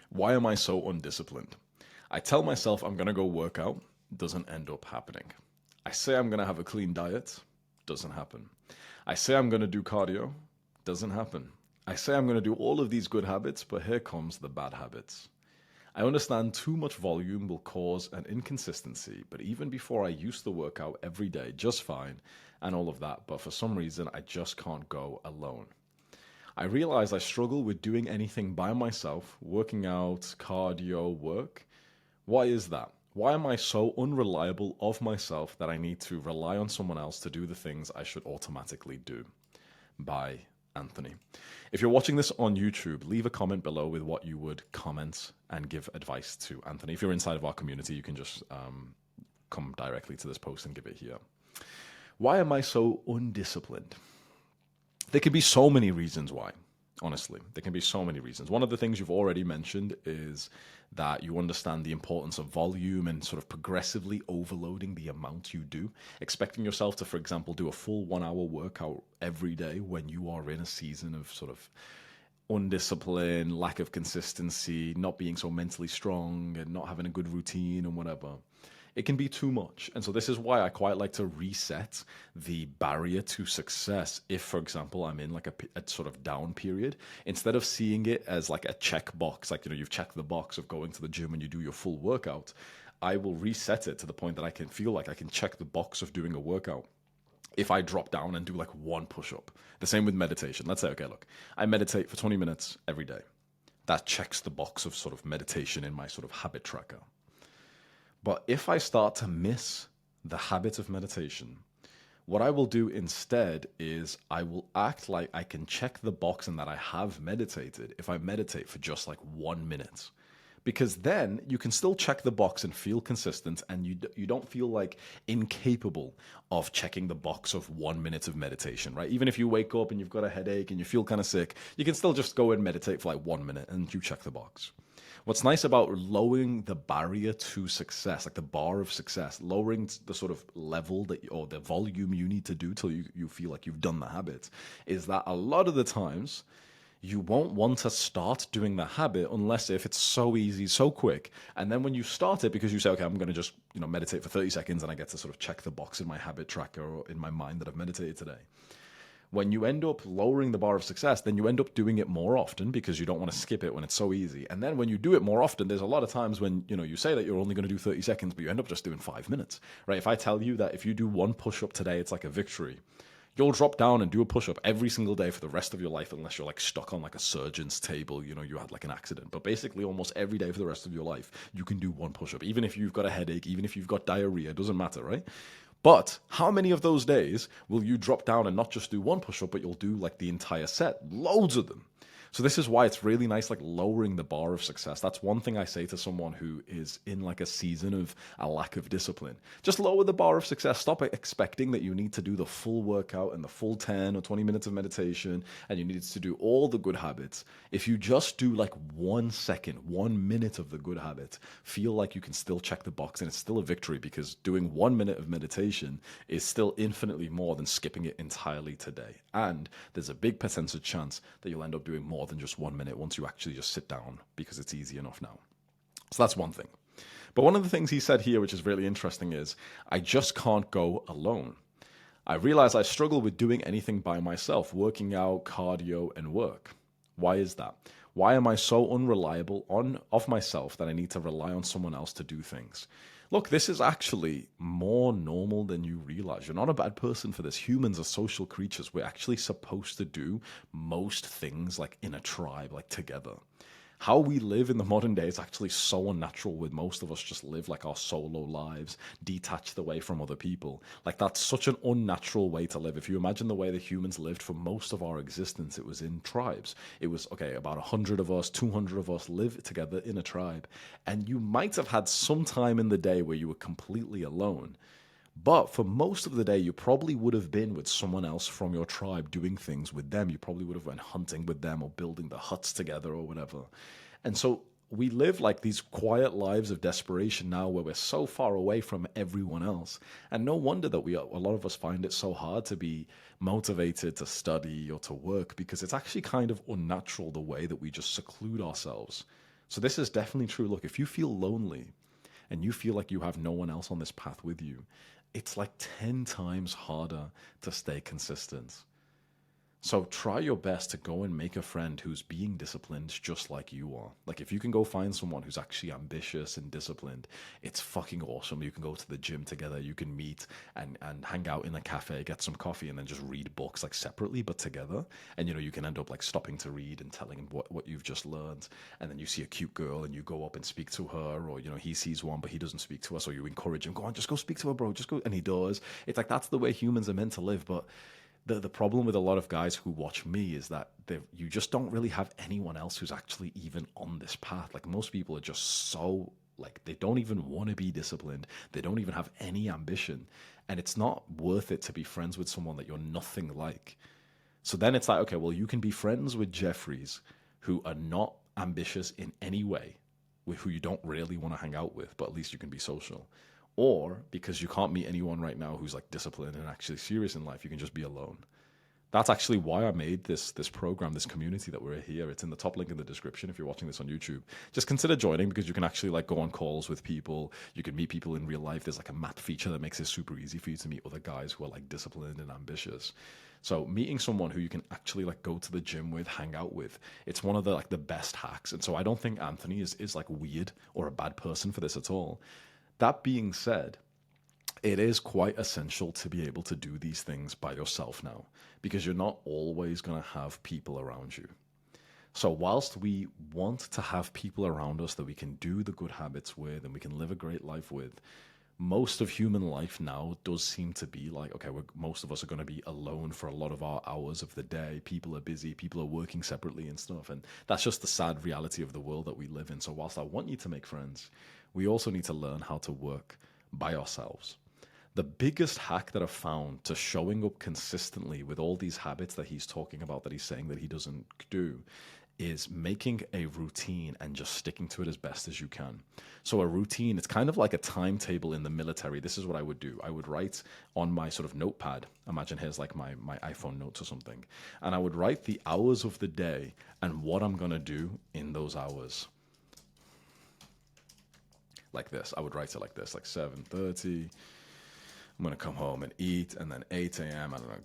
Why am I so undisciplined? I tell myself I'm going to go work out, doesn't end up happening. I say I'm going to have a clean diet, doesn't happen. I say I'm going to do cardio, doesn't happen. I say I'm going to do all of these good habits, but here comes the bad habits. I understand too much volume will cause an inconsistency, but even before I used to work out every day just fine and all of that, but for some reason I just can't go alone. I realize I struggle with doing anything by myself, working out, cardio, work. Why is that? Why am I so unreliable of myself that I need to rely on someone else to do the things I should automatically do? By Anthony. If you're watching this on YouTube, leave a comment below with what you would comment and give advice to Anthony. If you're inside of our community, you can just come directly to this post and give it here. Why am I so undisciplined? There can be so many reasons why. Honestly, there can be so many reasons. One of the things you've already mentioned is that you understand the importance of volume and sort of progressively overloading the amount you do, expecting yourself to, for example, do a full 1 hour workout every day when you are in a season of sort of undiscipline, lack of consistency, not being so mentally strong and not having a good routine and whatever. It can be too much. And so this is why I quite like to reset the barrier to success. If, for example, I'm in like a sort of down period, instead of seeing it as like a check box, like, you've checked the box of going to the gym and you do your full workout, I will reset it to the point that I can feel like I can check the box of doing a workout. If I drop down and do like one push-up. The same with meditation. Let's say, okay, look, I meditate for 20 minutes every day. That checks the box of sort of meditation in my sort of habit tracker. But if I start to miss the habit of meditation, what I will do instead is I will act like I can check the box and that I have meditated if I meditate for just like 1 minute. Because then you can still check the box and feel consistent, and you don't feel like incapable of checking the box of 1 minute of meditation, right? Even if you wake up and you've got a headache and you feel kind of sick, you can still just go and meditate for like 1 minute and you check the box. What's nice about lowering the barrier to success, like the bar of success, lowering the sort of level that or the volume you need to do till you feel like you've done the habit, is that a lot of the times you won't want to start doing the habit unless if it's so easy, so quick. And then when you start it, because you say, okay, I'm going to just meditate for 30 seconds and I get to sort of check the box in my habit tracker or in my mind that I've meditated today. When you end up lowering the bar of success, then you end up doing it more often because you don't want to skip it when it's so easy. And then when you do it more often, there's a lot of times when, you say that you're only going to do 30 seconds, but you end up just doing 5 minutes, right? If I tell you that if you do one push-up today, it's like a victory, you'll drop down and do a push-up every single day for the rest of your life, unless you're like stuck on like a surgeon's table, you had like an accident. But basically almost every day for the rest of your life, you can do one push-up. Even if you've got a headache, even if you've got diarrhea, it doesn't matter, right? But how many of those days will you drop down and not just do one push-up, but you'll do like the entire set? Loads of them. So this is why it's really nice, like lowering the bar of success. That's one thing I say to someone who is in like a season of a lack of discipline. Just lower the bar of success. Stop expecting that you need to do the full workout and the full 10 or 20 minutes of meditation and you need to do all the good habits. If you just do like 1 second, 1 minute of the good habit, feel like you can still check the box and it's still a victory, because doing 1 minute of meditation is still infinitely more than skipping it entirely today. And there's a big percentage chance that you'll end up doing more than just 1 minute once you actually just sit down, because it's easy enough now. So that's one thing. But one of the things he said here, which is really interesting, is I just can't go alone. I realize I struggle with doing anything by myself, working out, cardio, and work. Why is that? Why am I so unreliable of myself that I need to rely on someone else to do things? Look, this is actually more normal than you realize. You're not a bad person for this. Humans are social creatures. We're actually supposed to do most things like in a tribe, like together. How we live in the modern day is actually so unnatural, with most of us just live like our solo lives, detached away from other people. Like that's such an unnatural way to live. If you imagine the way that humans lived for most of our existence, it was in tribes. It was, okay, about 100 of us, 200 of us live together in a tribe. And you might have had some time in the day where you were completely alone. But for most of the day, you probably would have been with someone else from your tribe doing things with them. You probably would have went hunting with them or building the huts together or whatever. And so we live like these quiet lives of desperation now where we're so far away from everyone else. And no wonder that a lot of us find it so hard to be motivated to study or to work, because it's actually kind of unnatural the way that we just seclude ourselves So this is definitely true. Look, if you feel lonely and you feel like you have no one else on this path with you, it's like 10 times harder to stay consistent. So try your best to go and make a friend who's being disciplined just like you are. Like if you can go find someone who's actually ambitious and disciplined, it's fucking awesome. You can go to the gym together, you can meet and hang out in a cafe, get some coffee, and then just read books like separately but together. And you can end up like stopping to read and telling him what you've just learned. And then you see a cute girl and you go up and speak to her, or he sees one but he doesn't speak to her, so you encourage him, go on, just go speak to her, bro. Just go, and he does. It's like that's the way humans are meant to live, but the problem with a lot of guys who watch me is that you just don't really have anyone else who's actually even on this path. Like most people are just so like they don't even want to be disciplined. They don't even have any ambition. And it's not worth it to be friends with someone that you're nothing like. So then it's like, okay, well, you can be friends with Jeffries who are not ambitious in any way, with who you don't really want to hang out with, but at least you can be social. Or because you can't meet anyone right now who's like disciplined and actually serious in life, you can just be alone. That's actually why I made this program, this community that we're here. It's in the top link in the description if you're watching this on YouTube. Just consider joining because you can actually like go on calls with people. You can meet people in real life. There's like a map feature that makes it super easy for you to meet other guys who are like disciplined and ambitious. So meeting someone who you can actually like go to the gym with, hang out with, it's one of the like the best hacks. And so I don't think Anthony is like weird or a bad person for this at all. That being said, it is quite essential to be able to do these things by yourself now because you're not always going to have people around you. So whilst we want to have people around us that we can do the good habits with and we can live a great life with, most of human life now does seem to be like, okay, most of us are going to be alone for a lot of our hours of the day. People are busy, people are working separately and stuff. And that's just the sad reality of the world that we live in. So whilst I want you to make friends, we also need to learn how to work by ourselves. The biggest hack that I've found to showing up consistently with all these habits that he's talking about, that he's saying that he doesn't do, is making a routine and just sticking to it as best as you can. So a routine, it's kind of like a timetable in the military. This is what I would do. I would write on my sort of notepad. Imagine here's like my iPhone notes or something. And I would write the hours of the day and what I'm going to do in those hours. Like this. I would write it like this, like 7:30. I'm going to come home and eat, and then 8 a.m., I don't know,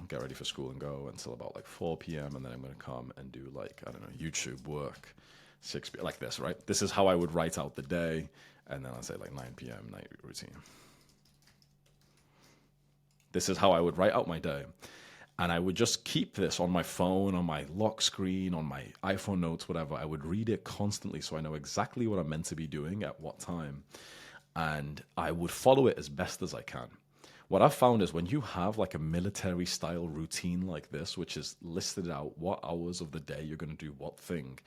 get ready for school and go until about like 4 p.m., and then I'm going to come and do like, I don't know, YouTube work, 6 p.m., like this, right? This is how I would write out the day, and then I'll say like 9 p.m., night routine. This is how I would write out my day. And I would just keep this on my phone, on my lock screen, on my iPhone notes, whatever. I would read it constantly so I know exactly what I'm meant to be doing at what time. And I would follow it as best as I can. What I've found is when you have like a military style routine like this, which is listed out what hours of the day you're going to do what thing,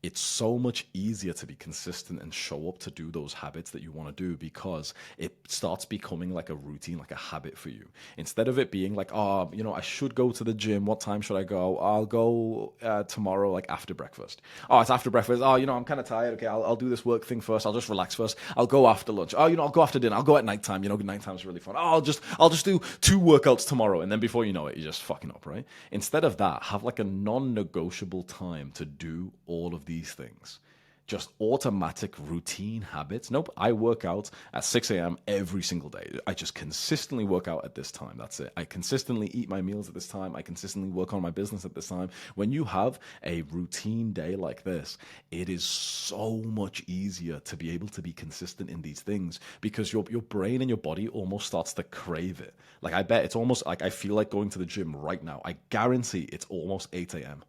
it's so much easier to be consistent and show up to do those habits that you want to do because it starts becoming like a routine, like a habit for you. Instead of it being like, oh, I should go to the gym. What time should I go? I'll go tomorrow, like after breakfast. Oh, it's after breakfast. Oh, I'm kind of tired. Okay, I'll do this work thing first. I'll just relax first. I'll go after lunch. Oh, I'll go after dinner. I'll go at nighttime. Nighttime's really fun. Oh, I'll just do 2 workouts tomorrow. And then before you know it, you're just fucking up, right? Instead of that, have like a non-negotiable time to do all of these things. Just automatic routine habits. Nope, I work out at 6 a.m. every single day. I just consistently work out at this time. That's it. I consistently eat my meals at this time. I consistently work on my business at this time. When you have a routine day like this, it is so much easier to be able to be consistent in these things because your brain and your body almost starts to crave it. Like I bet it's almost like I feel like going to the gym right now. I guarantee it's almost 8 a.m.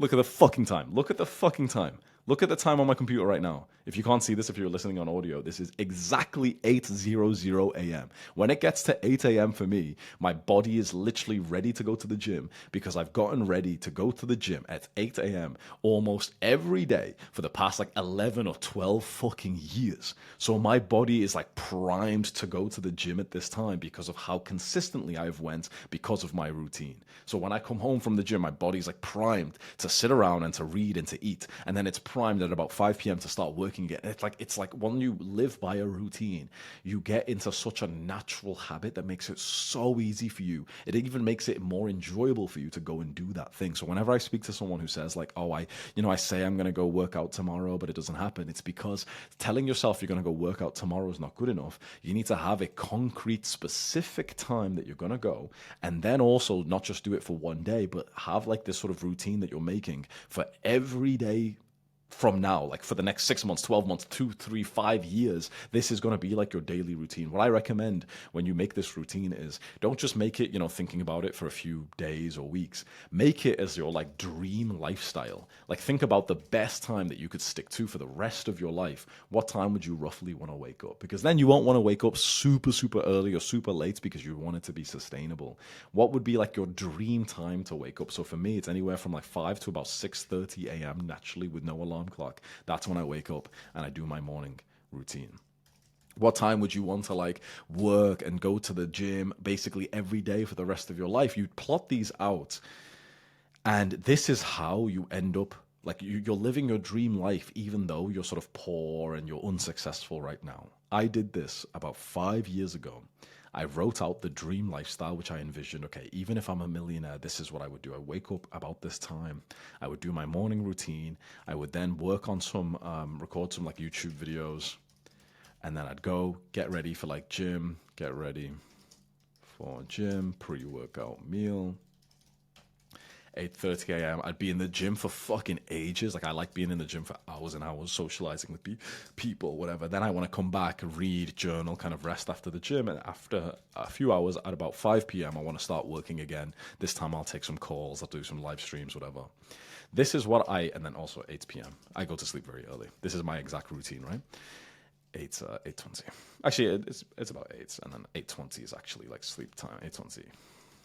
Look at the fucking time. Look at the fucking time. Look at the time on my computer right now. If you can't see this, if you're listening on audio, this is exactly 8:00 a.m. When it gets to 8 a.m. for me, my body is literally ready to go to the gym because I've gotten ready to go to the gym at 8 a.m. almost every day for the past like 11 or 12 fucking years. So my body is like primed to go to the gym at this time because of how consistently I've went because of my routine. So when I come home from the gym, my body's like primed to sit around and to read and to eat. And then it's primed at about 5 p.m. to start working again. And it's like when you live by a routine, you get into such a natural habit that makes it so easy for you. It even makes it more enjoyable for you to go and do that thing. So whenever I speak to someone who says like, oh, I say I'm going to go work out tomorrow, but it doesn't happen, it's because telling yourself you're going to go work out tomorrow is not good enough. You need to have a concrete, specific time that you're going to go, and then also not just do it for one day, but have like this sort of routine that you're making for every day from now, like for the next 6 months, 12 months, 2, 3, 5 years. This is going to be like your daily routine. What I recommend when you make this routine is don't just make it, thinking about it for a few days or weeks. Make it as your like dream lifestyle. Like think about the best time that you could stick to for the rest of your life. What time would you roughly want to wake up? Because then you won't want to wake up super, super early or super late because you want it to be sustainable. What would be like your dream time to wake up? So for me, it's anywhere from like 5 to about 6:30 a.m. naturally with no alarm clock. That's when I wake up and I do my morning routine. What time would you want to like work and go to the gym basically every day for the rest of your life? You'd plot these out, and this is how you end up like you're living your dream life, even though you're sort of poor and you're unsuccessful right now. I did this about 5 years ago. I wrote out the dream lifestyle, which I envisioned. Okay, even if I'm a millionaire, this is what I would do. I wake up about this time. I would do my morning routine. I would then work on record some like YouTube videos. And then I'd go get ready for like gym, get ready for gym, pre-workout meal. 8:30 a.m. I'd be in the gym for fucking ages. Like I like being in the gym for hours and hours, socializing with people, whatever. Then I want to come back, read, journal, kind of rest after the gym. And after a few hours, at about 5 p.m., I want to start working again. This time I'll take some calls, I'll do some live streams, whatever. This is what and then also 8 p.m. I go to sleep very early. This is my exact routine, right? 8:20. Actually, it's about 8, and then 8:20 is actually like sleep time. 8:20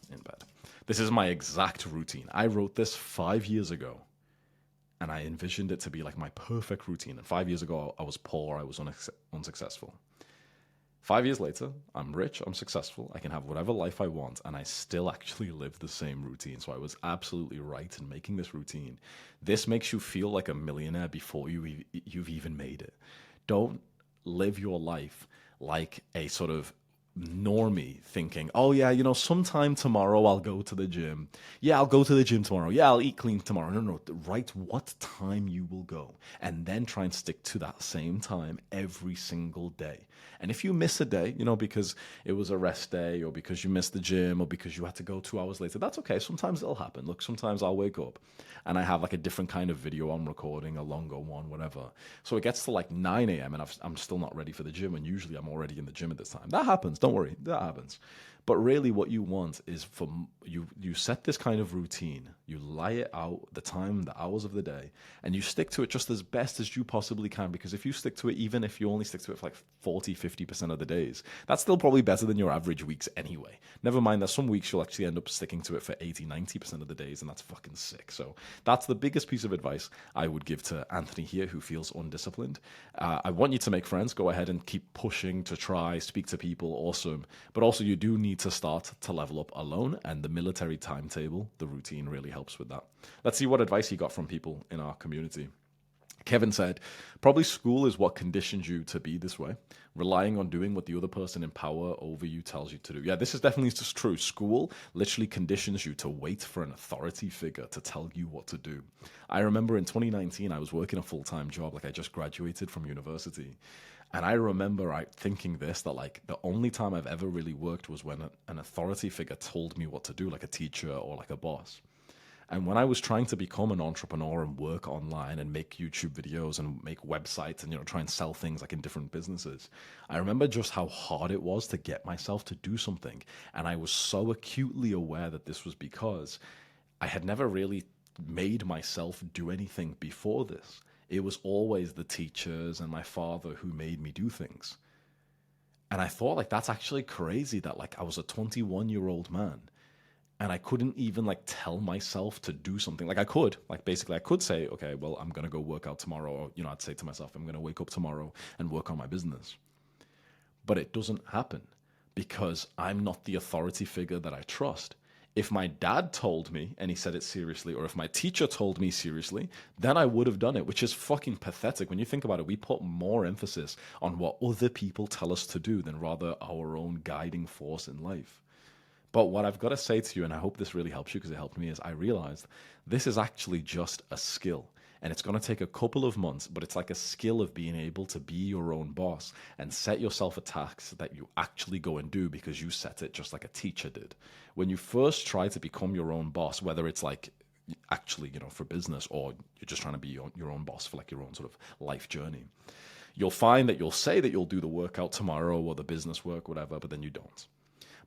in bed. This is my exact routine. I wrote this 5 years ago, and I envisioned it to be like my perfect routine. And 5 years ago, I was poor, I was unsuccessful. 5 years later, I'm rich, I'm successful, I can have whatever life I want, and I still actually live the same routine. So I was absolutely right in making this routine. This makes you feel like a millionaire before you've even made it. Don't live your life like a sort of normie thinking, oh yeah, sometime tomorrow I'll go to the gym. Yeah, I'll go to the gym tomorrow. Yeah, I'll eat clean tomorrow. No. Write what time you will go and then try and stick to that same time every single day. And if you miss a day, because it was a rest day or because you missed the gym or because you had to go 2 hours later, that's okay. Sometimes it'll happen. Look, sometimes I'll wake up and I have like a different kind of video I'm recording, a longer one, whatever. So it gets to like 9 a.m. and I'm still not ready for the gym. And usually I'm already in the gym at this time. That happens. Don't worry. That happens. But really what you want is for you set this kind of routine, you lie it out, the time, the hours of the day, and you stick to it just as best as you possibly can. Because if you stick to it, even if you only stick to it for like 40, 50% of the days, that's still probably better than your average weeks anyway. Never mind that some weeks you'll actually end up sticking to it for 80, 90% of the days, and that's fucking sick. So that's the biggest piece of advice I would give to Anthony here, who feels undisciplined. I want you to make friends. Go ahead and keep pushing to try, speak to people, awesome. But also you do need to start to level up alone, and the military timetable, the routine, really helps with that. Let's see what advice he got from people in our community. Kevin said, probably school is what conditions you to be this way, relying on doing what the other person in power over you tells you to do. Yeah, this is definitely just true. School literally conditions you to wait for an authority figure to tell you what to do. I remember in 2019, I was working a full-time job, like I just graduated from university. And I remember thinking that like the only time I've ever really worked was when an authority figure told me what to do, like a teacher or like a boss. And when I was trying to become an entrepreneur and work online and make YouTube videos and make websites and try and sell things like in different businesses, I remember just how hard it was to get myself to do something. And I was so acutely aware that this was because I had never really made myself do anything before this. It was always the teachers and my father who made me do things. And I thought like that's actually crazy that like I was a 21-year-old man and I couldn't even like tell myself to do something. Like I could, like basically I could say, okay, well, I'm going to go work out tomorrow. Or, I'd say to myself, I'm going to wake up tomorrow and work on my business. But it doesn't happen because I'm not the authority figure that I trust. If my dad told me and he said it seriously, or if my teacher told me seriously, then I would have done it, which is fucking pathetic. When you think about it, we put more emphasis on what other people tell us to do than rather our own guiding force in life. But what I've got to say to you, and I hope this really helps you because it helped me, is I realized this is actually just a skill. And it's going to take a couple of months, but it's like a skill of being able to be your own boss and set yourself a task that you actually go and do because you set it just like a teacher did. When you first try to become your own boss, whether it's like actually, for business, or you're just trying to be your own boss for like your own sort of life journey, you'll find that you'll say that you'll do the workout tomorrow or the business work, whatever, but then you don't.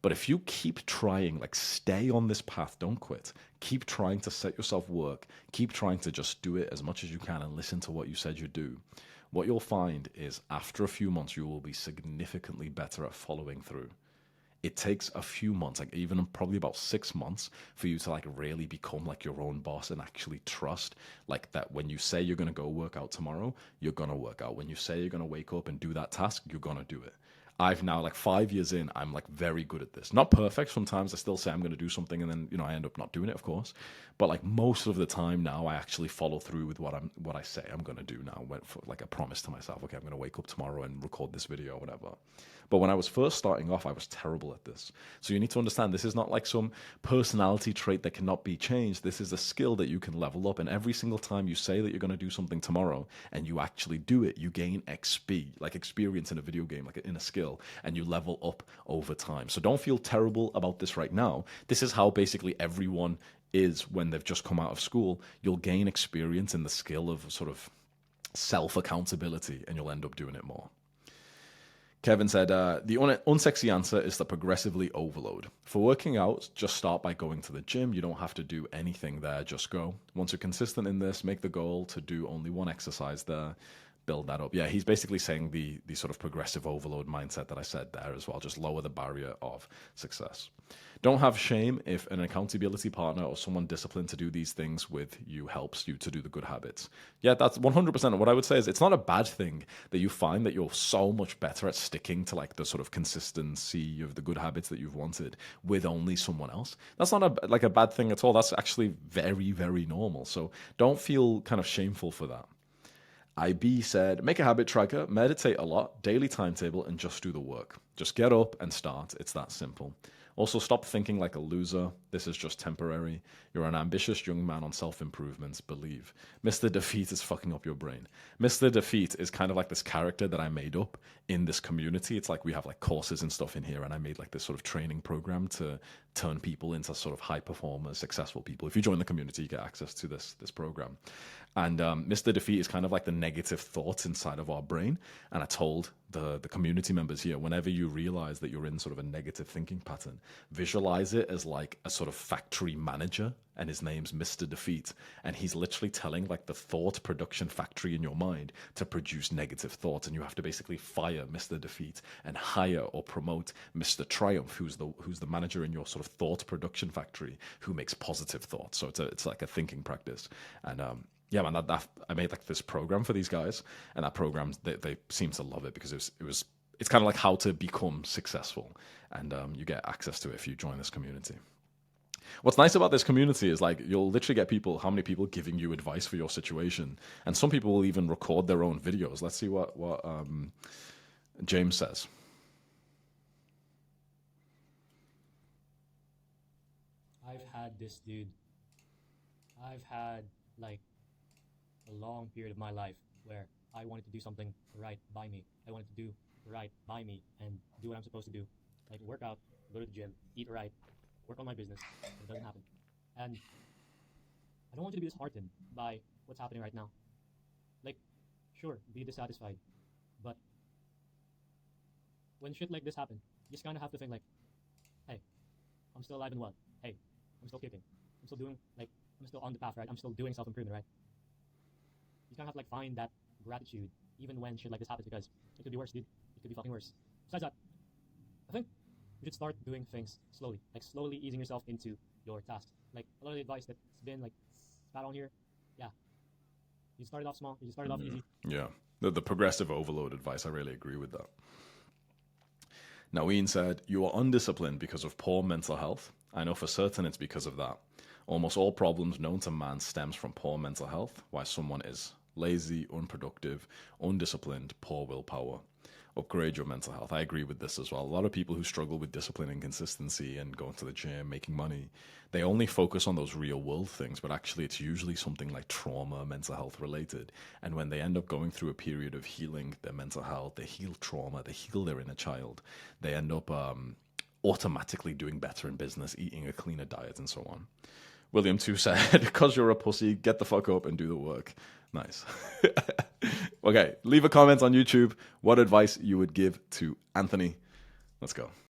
But if you keep trying, like stay on this path, don't quit. Keep trying to set yourself work. Keep trying to just do it as much as you can and listen to what you said you'd do. What you'll find is after a few months, you will be significantly better at following through. It takes a few months, like even probably about 6 months, for you to like really become like your own boss and actually trust like that when you say you're going to go work out tomorrow, you're going to work out. When you say you're going to wake up and do that task, you're going to do it. I've now, like 5 years in, I'm like very good at this. Not perfect. Sometimes I still say I'm going to do something and then, I end up not doing it, of course. But like most of the time now, I actually follow through with what I say I'm going to do now. Went for like a promise to myself. Okay, I'm going to wake up tomorrow and record this video or whatever. But when I was first starting off, I was terrible at this. So you need to understand this is not like some personality trait that cannot be changed. This is a skill that you can level up. And every single time you say that you're going to do something tomorrow and you actually do it, you gain XP, like experience in a video game, like in a skill, and you level up over time. So don't feel terrible about this right now. This is how basically everyone is when they've just come out of school. You'll gain experience in the skill of sort of self-accountability and you'll end up doing it more. Kevin said, the unsexy answer is the progressively overload. For working out, just start by going to the gym. You don't have to do anything there, just go. Once you're consistent in this, make the goal to do only one exercise there. Build that up. Yeah, he's basically saying the sort of progressive overload mindset that I said there as well. Just lower the barrier of success. Don't have shame if an accountability partner or someone disciplined to do these things with you helps you to do the good habits. Yeah, that's 100%. What I would say is it's not a bad thing that you find that you're so much better at sticking to like the sort of consistency of the good habits that you've wanted with only someone else. That's not a bad thing at all. That's actually very, very normal. So don't feel kind of shameful for that. IB said, make a habit tracker, meditate a lot, daily timetable, and just do the work. Just get up and start. It's that simple. Also, stop thinking like a loser. This is just temporary. You're an ambitious young man on self-improvement. Believe. Mr. Defeat is fucking up your brain. Mr. Defeat is kind of like this character that I made up in this community. It's like we have like courses and stuff in here, and I made like this sort of training program to turn people into sort of high performers, successful people. If you join the community, you get access to this program. And Mr. Defeat is kind of like the negative thoughts inside of our brain. And I told the community members here, whenever you realize that you're in sort of a negative thinking pattern, visualize it as like a sort of factory manager, and his name's Mr. Defeat. And he's literally telling like the thought production factory in your mind to produce negative thoughts. And you have to basically fire Mr. Defeat and hire or promote Mr. Triumph, who's the manager in your sort of thought production factory, who makes positive thoughts. So it's like a thinking practice. And yeah, man, I made like this program for these guys, and that program they seem to love it because it's kind of like how to become successful, and you get access to it if you join this community. What's nice about this community is like you'll literally get how many people giving you advice for your situation, and some people will even record their own videos. Let's see what James says. I've had this, dude. I've had like a long period of my life where I wanted to do something right by me. I wanted to do right by me and do what I'm supposed to do. Like work out, go to the gym, eat right, work on my business. It doesn't happen. And I don't want you to be disheartened by what's happening right now. Like, sure, be dissatisfied. But when shit like this happen, you just kind of have to think like, hey, I'm still alive and well. Hey, I'm still kicking. I'm still doing, I'm still on the path, right? I'm still doing self-improvement, right? You kind of have to find that gratitude even when shit like this happens, because it could be worse, dude. It could be fucking worse. Besides that, I think you should start doing things slowly, like slowly easing yourself into your tasks. Like a lot of the advice that's been like spat on here, yeah. You started off small, you started off easy. Yeah, the progressive overload advice, I really agree with that. Now, Ian said, you are undisciplined because of poor mental health. I know for certain it's because of that. Almost all problems known to man stems from poor mental health, why someone is lazy, unproductive, undisciplined, poor willpower. Upgrade your mental health. I agree with this as well. A lot of people who struggle with discipline and consistency and going to the gym, making money, they only focus on those real world things, but actually it's usually something like trauma, mental health related. And when they end up going through a period of healing their mental health, they heal trauma, they heal their inner child, they end up automatically doing better in business, eating a cleaner diet, and so on. William too said, because you're a pussy, get the fuck up and do the work. Nice. Okay, leave a comment on YouTube what advice you would give to Anthony. Let's go.